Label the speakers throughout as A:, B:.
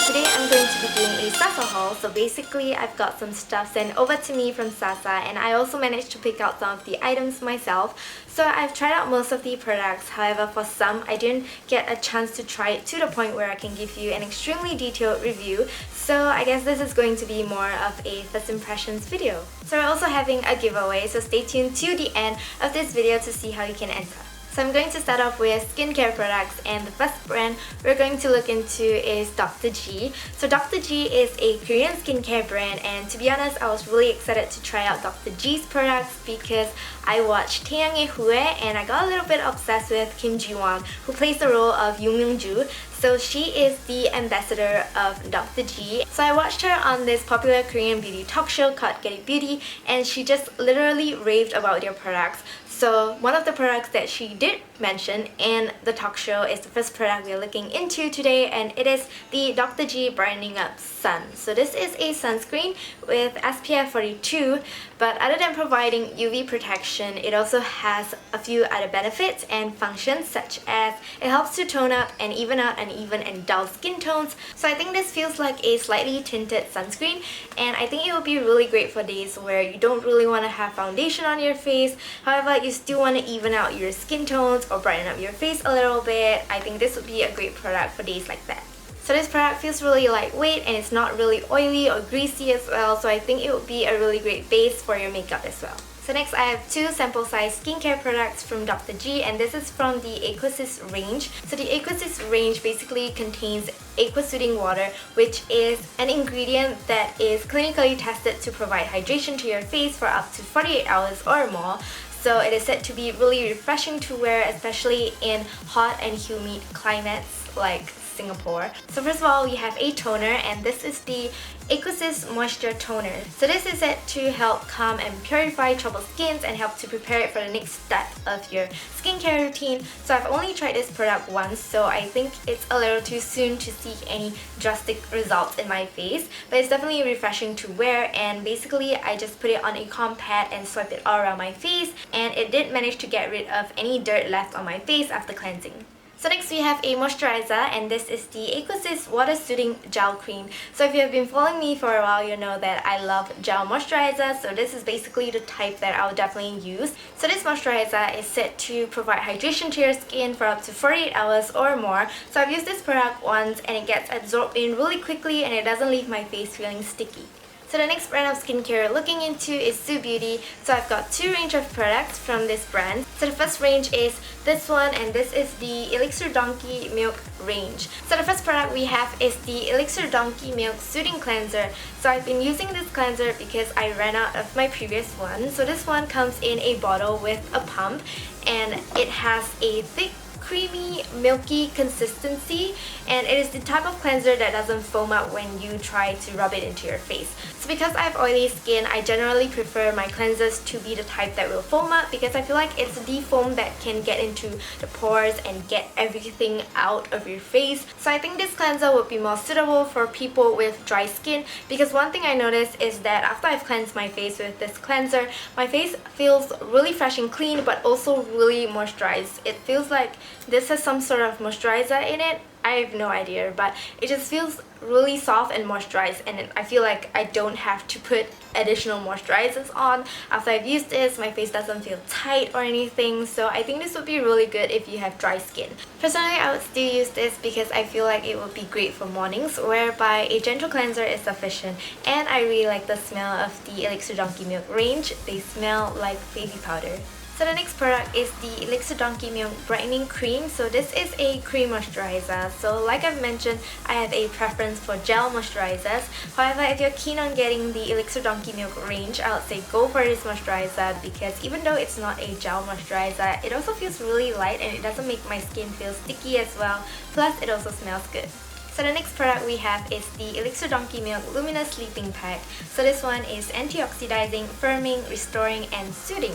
A: Today I'm going to be doing a SASA haul. So basically I've got some stuff sent over to me from SASA, and I also managed to pick out some of the items myself. So I've tried out most of the products, however for some I didn't get a chance to try it to the point where I can give you an extremely detailed review. So I guess this is going to be more of a first impressions video. So we're also having a giveaway, so stay tuned to the end of this video to see how you can enter. So I'm going to start off with skincare products, and the first brand we're going to look into is Dr.G. So Dr.G is a Korean skincare brand, and to be honest I was really excited to try out Dr.G's products because I watched Taeyang의 후회 and I got a little bit obsessed with Kim Ji-won, who plays the role of Yoon Myung-ju. So she is the ambassador of Dr.G. So I watched her on this popular Korean beauty talk show called Getty Beauty, and she just literally raved about their products. So one of the products that she did mention in the talk show is the first product we're looking into today, and it is the Dr.G Brightening Up Sun. So this is a sunscreen with SPF42, but other than providing UV protection, it also has a few other benefits and functions, such as it helps to tone up and even out uneven and dull skin tones. So I think this feels like a slightly tinted sunscreen, and I think it will be really great for days where you don't really want to have foundation on your face, however you still want to even out your skin tones or brighten up your face a little bit. I think this would be a great product for days like that. So this product feels really lightweight and it's not really oily or greasy as well, so I think it would be a really great base for your makeup as well. So next I have two sample size skincare products from Dr.G, and this is from the Aquasis range. So the Aquasis range basically contains aqua soothing water, which is an ingredient that is clinically tested to provide hydration to your face for up to 48 hours or more. So it is said to be really refreshing to wear, especially in hot and humid climates like Singapore. So first of all, we have a toner, and this is the Aquasis Moisture Toner. So this is said to help calm and purify troubled skins and help to prepare it for the next step of your skincare routine. So I've only tried this product once, so I think it's a little too soon to see any drastic results in my face, but it's definitely refreshing to wear, and basically I just put it on a cotton pad and swipe it all around my face, and it did manage to get rid of any dirt left on my face after cleansing. So next we have a moisturizer, and this is the Aquasis Water Soothing Gel Cream. So if you have been following me for a while, you know that I love gel moisturizer, so this is basically the type that I would definitely use. So this moisturizer is said to provide hydration to your skin for up to 48 hours or more. So I've used this product once and it gets absorbed in really quickly and it doesn't leave my face feeling sticky. So the next brand of skincare looking into is Soo Beaute. So I've got two range of products from this brand. So the first range is this one, and this is the Elixir Donkey Milk range. So the first product we have is the Elixir Donkey Milk Soothing Cleanser. So I've been using this cleanser because I ran out of my previous one. So this one comes in a bottle with a pump, and it has a thick, creamy, milky consistency, and it is the type of cleanser that doesn't foam up when you try to rub it into your face. So because I have oily skin, I generally prefer my cleansers to be the type that will foam up, because I feel like it's the foam that can get into the pores and get everything out of your face. So I think this cleanser would be more suitable for people with dry skin, because one thing I noticed is that after I've cleansed my face with this cleanser, my face feels really fresh and clean, but also really moisturized. It feels like this has some sort of moisturizer in it. I have no idea, but it just feels really soft and moisturized, and I feel like I don't have to put additional moisturizers on. After I've used this, my face doesn't feel tight or anything, so I think this would be really good if you have dry skin. Personally, I would still use this because I feel like it would be great for mornings, whereby a gentle cleanser is sufficient, and I really like the smell of the Elixir Donkey Milk range. They smell like baby powder. So the next product is the Elixir Donkey Milk Brightening Cream. So this is a cream moisturizer. So like I've mentioned, I have a preference for gel moisturizers. However, if you're keen on getting the Elixir Donkey Milk range, I would say go for this moisturizer, because even though it's not a gel moisturizer, it also feels really light and it doesn't make my skin feel sticky as well. Plus, it also smells good. So the next product we have is the Elixir Donkey Milk Luminous Sleeping Pack. So this one is antioxidizing, firming, restoring, and soothing.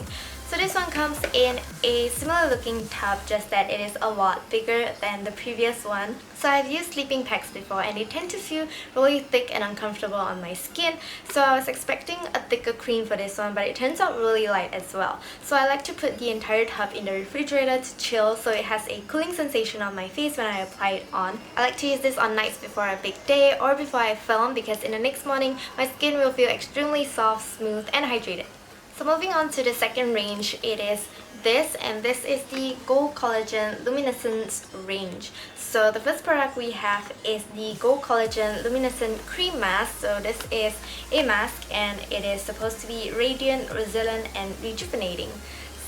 A: So this one comes in a similar looking tub, just that it is a lot bigger than the previous one. So I've used sleeping packs before and they tend to feel really thick and uncomfortable on my skin. So I was expecting a thicker cream for this one, but it turns out really light as well. So I like to put the entire tub in the refrigerator to chill so it has a cooling sensation on my face when I apply it on. I like to use this on nights before a big day or before I film, because in the next morning my skin will feel extremely soft, smooth and hydrated. So moving on to the second range, it is this, and this is the Gold Collagen Luminescent range. So the first product we have is the Gold Collagen Luminescent Cream Mask. So this is a mask and it is supposed to be radiant, resilient and rejuvenating.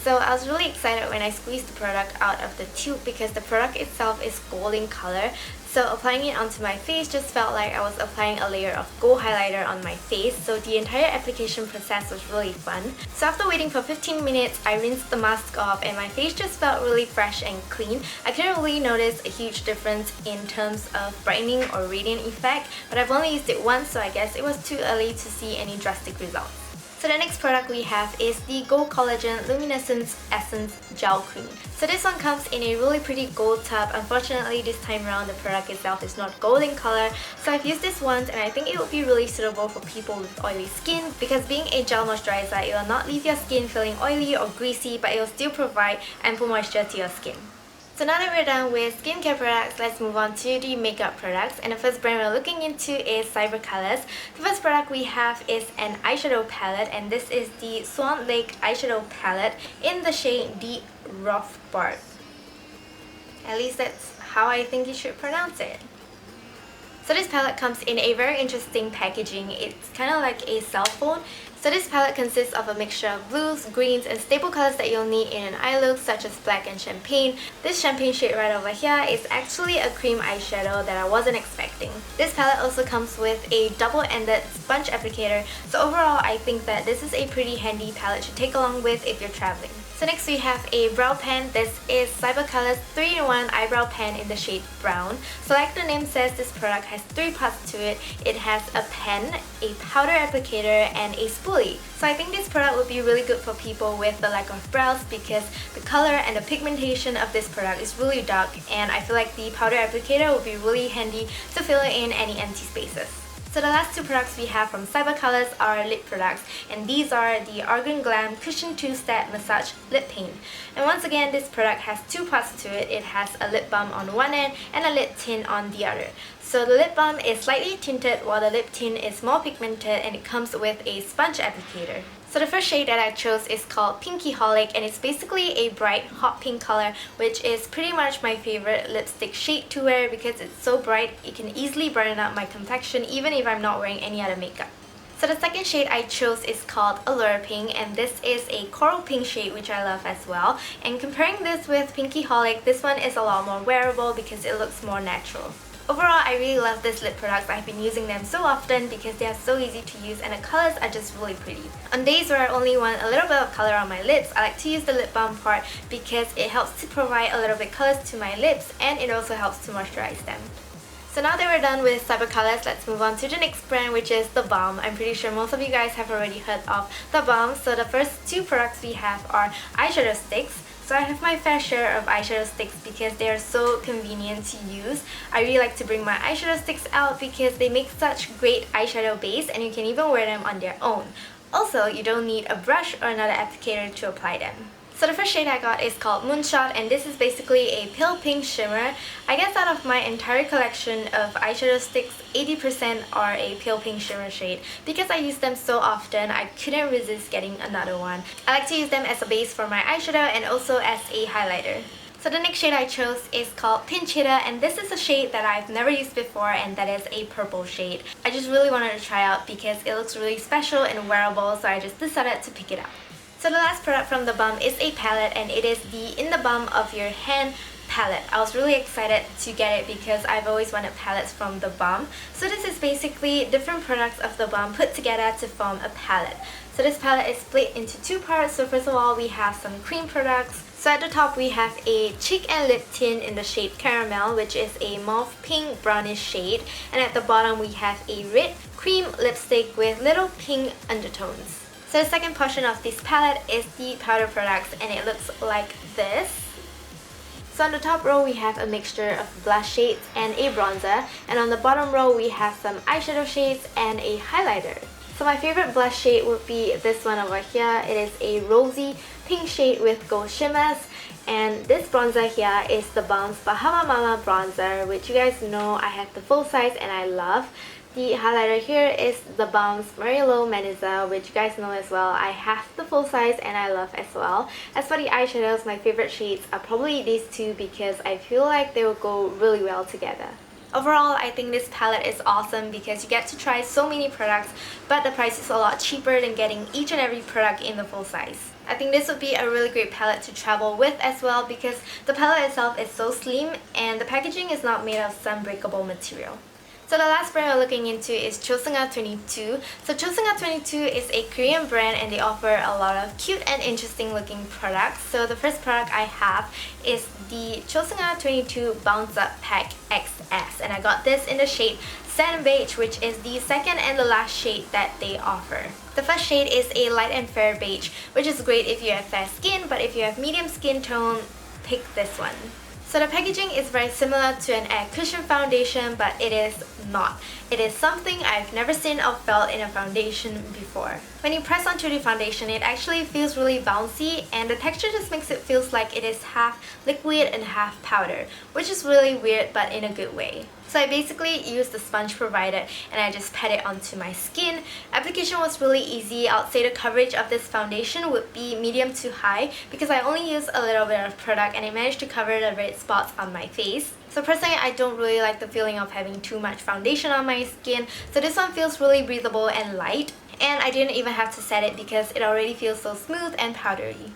A: So I was really excited when I squeezed the product out of the tube because the product itself is gold in color. So applying it onto my face just felt like I was applying a layer of gold highlighter on my face. So the entire application process was really fun. So after waiting for 15 minutes, I rinsed the mask off and my face just felt really fresh and clean. I couldn't really notice a huge difference in terms of brightening or radiant effect, but I've only used it once, so I guess it was too early to see any drastic results. So the next product we have is the Gold Collagen Luminescent Essence Gel Cream. So this one comes in a really pretty gold tub. Unfortunately, this time around the product itself is not gold in color. So I've used this once and I think it would be really suitable for people with oily skin, because being a gel moisturizer, it will not leave your skin feeling oily or greasy, but it will still provide ample moisture to your skin. So now that we're done with skincare products, let's move on to the makeup products. And the first brand we're looking into is Cyber Colors. The first product we have is an eyeshadow palette, and this is the Swan eyeshadow palette in the shade the Rothbart. At least that's how I think you should pronounce it. So this palette comes in a very interesting packaging. It's kind of like a cell phone. So this palette consists of a mixture of blues, greens and staple colors that you'll need in an eye look, such as black and champagne. This champagne shade right over here is actually a cream eyeshadow that I wasn't expecting. This palette also comes with a double-ended sponge applicator, so overall I think that this is a pretty handy palette to take along with if you're traveling. So next we have a brow pen. This is Cyber Colors 3-in-1 eyebrow pen in the shade brown. So like the name says, this product has 3 parts to it. It has a pen, a powder applicator and a spoolie. So I think this product would be really good for people with the lack of brows, because the color and the pigmentation of this product is really dark, and I feel like the powder applicator would be really handy to fill in any empty spaces. So the last 2 products we have from Cyber Colors are lip products, and these are the Argan Glam Cushion 2-Step Massage Lip Paint. And once again, this product has 2 parts to it. It has a lip balm on one end and a lip tint on the other. So the lip balm is slightly tinted while the lip tint is more pigmented, and it comes with a sponge applicator. So the first shade that I chose is called Pinky Holic, and it's basically a bright hot pink color, which is pretty much my favorite lipstick shade to wear because it's so bright. It can easily brighten up my complexion even if I'm not wearing any other makeup. So the second shade I chose is called Allure Pink, and this is a coral pink shade which I love as well. And comparing this with Pinky Holic, this one is a lot more wearable because it looks more natural. Overall, I really love these lip products. I've been using them so often because they are so easy to use and the colors are just really pretty. On days where I only want a little bit of color on my lips, I like to use the lip balm part because it helps to provide a little bit colors to my lips, and it also helps to moisturize them. So now that we're done with Cyber Colors, let's move on to the next brand, which is The Balm. I'm pretty sure most of you guys have already heard of The Balm. So the first 2 products we have are eyeshadow sticks. So I have my fair share of eyeshadow sticks because they are so convenient to use. I really like to bring my eyeshadow sticks out because they make such great eyeshadow base, and you can even wear them on their own. Also, you don't need a brush or another applicator to apply them. So the first shade I got is called Moonshot, and this is basically a pale pink shimmer. I guess out of my entire collection of eyeshadow sticks, 80% are a pale pink shimmer shade. Because I use them so often, I couldn't resist getting another one. I like to use them as a base for my eyeshadow and also as a highlighter. So the next shade I chose is called Pinch Hitter, and this is a shade that I've never used before, and that is a purple shade. I just really wanted to try out because it looks really special and wearable, so I just decided to pick it up. So the last product from The Balm is a palette, and it is the In the Balm of Your Hand palette. I was really excited to get it because I've always wanted palettes from The Balm. So this is basically different products of The Balm put together to form a palette. So this palette is split into 2 parts. So first of all, we have some cream products. So at the top we have a cheek and lip tint in the shade Caramel, which is a mauve pink brownish shade. And at the bottom we have a red cream lipstick with little pink undertones. So the second portion of this palette is the powder products, and it looks like this. So on the top row we have a mixture of blush shades and a bronzer, and on the bottom row we have some eyeshadow shades and a highlighter. So my favorite blush shade would be this one over here. It is a rosy pink shade with gold shimmers, and this bronzer here is the Balm's Bahama Mama bronzer, which you guys know I have the full size and I love. The highlighter here is the Balm's Marilo Maniza, which you guys know as well. I have the full size and I love as well. As for the eyeshadows, my favorite shades are probably these two because I feel like they will go really well together. Overall, I think this palette is awesome because you get to try so many products, but the price is a lot cheaper than getting each and every product in the full size. I think this would be a really great palette to travel with as well because the palette itself is so slim and the packaging is not made of some breakable material. So the last brand we're looking into is Chosunga22. So Chosunga22 is a Korean brand and they offer a lot of cute and interesting looking products. So the first product I have is the Chosunga22 Bounce Up Pack XS, and I got this in the shade Sand Beige, which is the second and the last shade that they offer. The first shade is a light and fair beige, which is great if you have fair skin, but if you have medium skin tone, pick this one. So the packaging is very similar to an air cushion foundation, but it is not. It is something I've never seen or felt in a foundation before. When you press onto the foundation, it actually feels really bouncy, and the texture just makes it feel like it is half liquid and half powder, which is really weird but in a good way. So I basically used the sponge provided and I just pat it onto my skin. Application was really easy. I would say the coverage of this foundation would be medium to high because I only used a little bit of product and it managed to cover the red spots on my face. So personally, I don't really like the feeling of having too much foundation on my skin, so this one feels really breathable and light, and I didn't even have to set it because it already feels so smooth and powdery.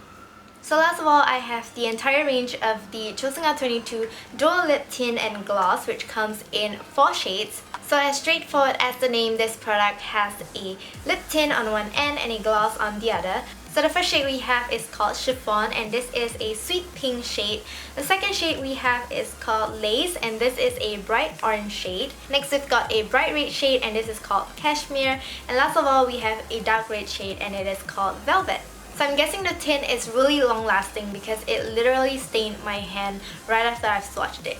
A: So last of all, I have the entire range of the Chosunga22 Dual Lip Tint and Gloss, which comes in 4 shades. So as straightforward as the name, this product has a lip tint on one end and a gloss on the other. So the first shade we have is called Chiffon, and this is a sweet pink shade. The second shade we have is called Lace, and this is a bright orange shade. Next we've got a bright red shade, and this is called Cashmere. And last of all, we have a dark red shade, and it is called Velvet. So I'm guessing the tint is really long lasting because it literally stained my hand right after I've swatched it.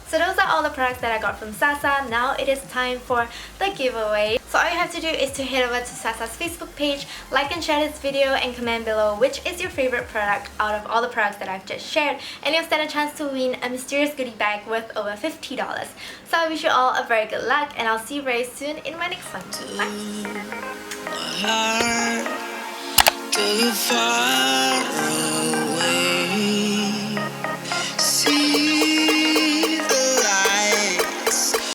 A: So those are all the products that I got from SASA. Now it is time for the giveaway. So all you have to do is to head over to SASA's Facebook page, like and share this video, and comment below which is your favorite product out of all the products that I've just shared, and you'll stand a chance to win a mysterious goodie bag worth over $50. So I wish you all a very good luck, and I'll see you very soon in my next one. Bye!